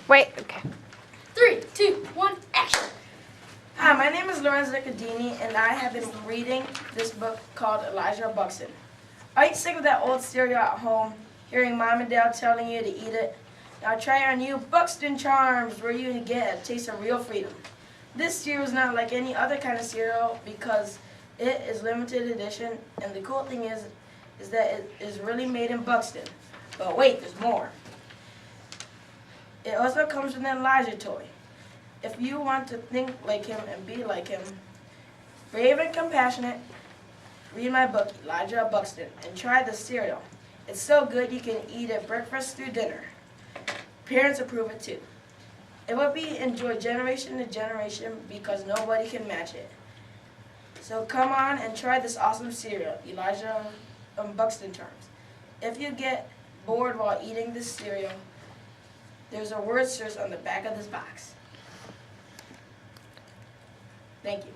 Wait, okay. 3, 2, 1, action! Hi, my name is Lorenzo Cadini, and I have been reading this book called Elijah Buxton. Are you sick of that old cereal at home, hearing Mom and Dad telling you to eat it? Now try our new Buxton Charms, where you get a taste of real freedom. This cereal is not like any other kind of cereal because it is limited edition, and the cool thing is that it is really made in Buxton. But wait, there's more. It also comes with an Elijah toy. If you want to think like him and be like him, brave and compassionate, read my book, Elijah Buxton, and try the cereal. It's so good you can eat it breakfast through dinner. Parents approve it too. It will be enjoyed generation to generation because nobody can match it. So come on and try this awesome cereal, Elijah Buxton Charms. If you get bored while eating this cereal, there's a word search on the back of this box. Thank you.